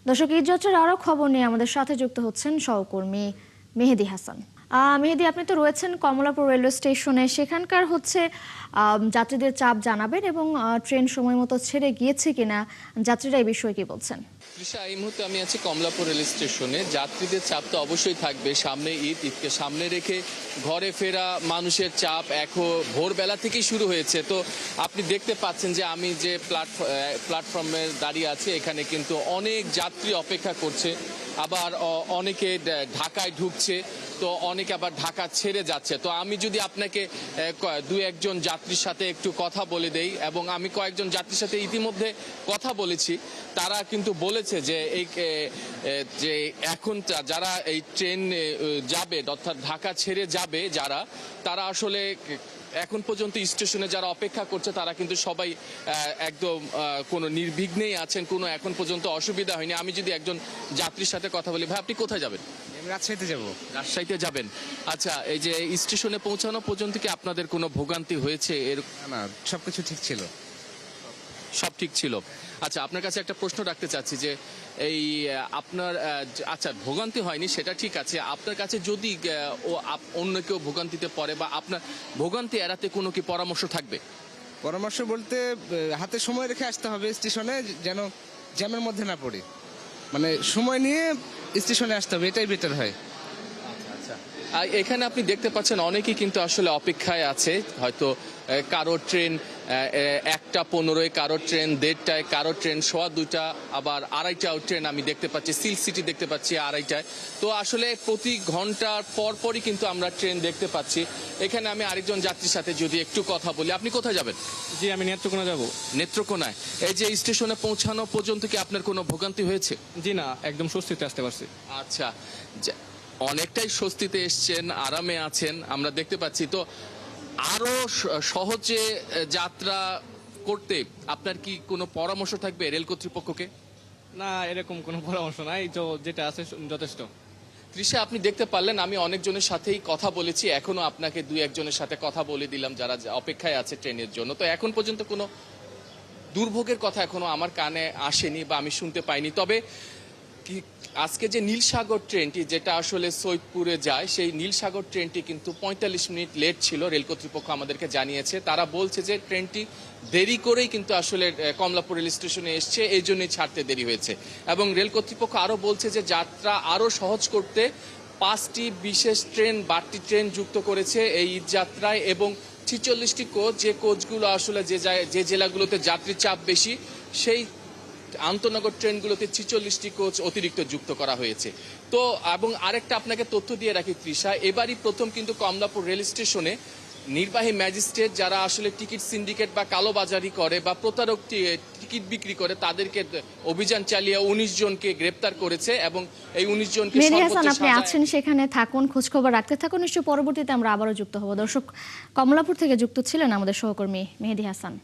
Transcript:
দর্শক, ঈদযাত্রার আরো খবর নিয়ে আমাদের সাথে যুক্ত হচ্ছেন সহকর্মী মেহেদী হাসান। মেহেদী, আপনি তো রয়েছেন কমলাপুর রেলওয়ে স্টেশনে, সেখানকার যাত্রীদের চাপ জানাবেন এবং ট্রেন সময় মতো ছেড়ে গিয়েছে কিনা, যাত্রীরা এই বিষয়ে কি বলছেন? তৃষা, এই মুহূর্তে আমি আছি কমলাপুর রেল স্টেশনে। যাত্রীদের চাপ তো অবশ্যই থাকবে, সামনে ঈদকে সামনে রেখে ঘরে ফেরা মানুষের চাপ এখন ভোরবেলা থেকেই শুরু হয়েছে। তো আপনি দেখতে পাচ্ছেন যে আমি যে প্ল্যাটফর্মে দাঁড়িয়ে আছি, এখানে কিন্তু অনেক যাত্রী অপেক্ষা করছে, আবার অনেকে ঢাকায় ঢুকছে, তো অনেকে আবার ঢাকা ছেড়ে যাচ্ছে। তো আমি যদি আপনাকে দু একজন যাত্রীর সাথে একটু কথা বলে দেই, এবং আমি কয়েকজন যাত্রীর সাথে ইতিমধ্যে কথা বলেছি, তারা কিন্তু বলেছে যে যে এখন যারা এই ট্রেন যাবে, অর্থাৎ ঢাকা ছেড়ে যাবে যারা, তারা আসলে এখন পর্যন্ত স্টেশনে যারা অপেক্ষা করছে তারা কিন্তু সবাই একদম কোনো নির্বিঘ্নেই আছেন, কোনো এখন পর্যন্ত অসুবিধা হয়নি। আমি যদি একজন যাত্রীর সাথে কথা বলি, ভাই আপনি কোথায় যাবেন? রাজশাহীতে যাব। রাজশাহীতে যাবেন, আচ্ছা। এই যে স্টেশনে পৌঁছানো পর্যন্ত কি আপনাদের কোনো ভোগান্তি হয়েছে? না, সবকিছু ঠিক ছিল। সব ঠিক ছিল। আচ্ছা, আপনার কাছে একটা প্রশ্ন রাখতে চাচ্ছি যে এই আপনার আচ্ছা, ভোগান্তি হয়নি সেটা ঠিক আছে, আপনার কাছে যদি অন্য কেউ ভোগান্তিতে পড়ে বা আপনার ভোগান্তি এড়াতে কোনো কি পরামর্শ থাকবে? পরামর্শ বলতে হাতে সময় রেখে আসতে হবে স্টেশনে, যেন জ্যামের মধ্যে না পড়ে। মানে সময় নিয়ে স্টেশনে আসতে হবে, এটাই বেটার হয়। এখানে আপনি দেখতে পাচ্ছেন অনেকেই কিন্তু আসলে অপেক্ষায় আছে, হয়তো কারো ট্রেন 1টা 15, কারো ট্রেন 1:30টায়, কারো ট্রেন 2:15, আবার 2:30টাও ট্রেন আমি দেখতে পাচ্ছি, সিল্ক সিটি দেখতে পাচ্ছি 2:30টায়। তো আসলে প্রতি ঘন্টার পরই কিন্তু আমরা ট্রেন দেখতে পাচ্ছি। এখানে আমি আরেকজন যাত্রীর সাথে যদি একটু কথা বলি, আপনি কোথায় যাবেন? জি, আমি নেত্রকোনা যাব। নেত্রকোনায়। এই যে স্টেশনে পৌঁছানো পর্যন্ত কি আপনার কোনো ভোগান্তি হয়েছে? জি না, একদম স্বস্তিতে আসতে পারছি। আচ্ছা, অনেকটাই স্বস্তিতে এসছেন, আরামে আছেন আমরা দেখতে পাচ্ছি। তো আরো সহজে যাত্রা করতে আপনার কি কোনো পরামর্শ থাকবে রেল কর্তৃপক্ষকে? না, এরকম কোনো পরামর্শ নাই, তো যেটা আছে যথেষ্ট। তৃষা, আপনি দেখতে পারলেন আমি অনেকজনের সাথেই কথা বলেছি, এখনো আপনাকে দুই একজনের সাথে কথা বলে দিলাম যারা অপেক্ষায় আছে ট্রেনের জন্য। তো এখন পর্যন্ত কোনো দুর্ভোগের কথা এখনো আমার কানে আসেনি বা আমি শুনতে পাইনি। তবে আজকে যে নীলসাগর ট্রেনটি যেটা আসলে সৈয়দপুরে যায়, সেই নীলসাগর ট্রেনটি কিন্তু 45 মিনিট লেট ছিল, রেল কর্তৃপক্ষ আমাদেরকে জানিয়েছে। তারা বলছে যে ট্রেনটি দেরি করেই কিন্তু আসলে কমলাপুর রেল স্টেশনে এসছে, এই জন্যই ছাড়তে দেরি হয়েছে। এবং রেল কর্তৃপক্ষ আরও বলছে যে যাত্রা আরও সহজ করতে 5টি বিশেষ ট্রেন, বাড়তি ট্রেন যুক্ত করেছে এই ঈদ যাত্রায়, এবং 46টি কোচ, যে কোচগুলো আসলে যে জেলাগুলোতে যাত্রীর চাপ বেশি, সেই আন্তনগর ট্রেনগুলোতে 46টি কোচ অতিরিক্ত যুক্ত করা হয়েছে। তো এবং আরেকটা আপনাকে তথ্য দিয়ে রাখি তৃষা, এবারই প্রথম কিন্তু কমলাপুর রেল স্টেশনে নির্বাহী ম্যাজিস্ট্রেট যারা আসলে টিকিট সিন্ডিকেট বা কালোবাজারি করে বা প্রতারক টিকিট বিক্রি করে, তাদেরকে অভিযান চালিয়ে 19 জনকে গ্রেপ্তার করেছে, এবং এই 19 জনকে মেহেদী হাসান, আপনি আছেন সেখানে, থাকুন, খোঁজখবর রাখতে থাকুন, নিশ্চয়ই পরবর্তীতে আমরা আবারও যুক্ত হব। দর্শক, কমলাপুর থেকে যুক্ত ছিলেন আমাদের সহকর্মী মেহেদী হাসান।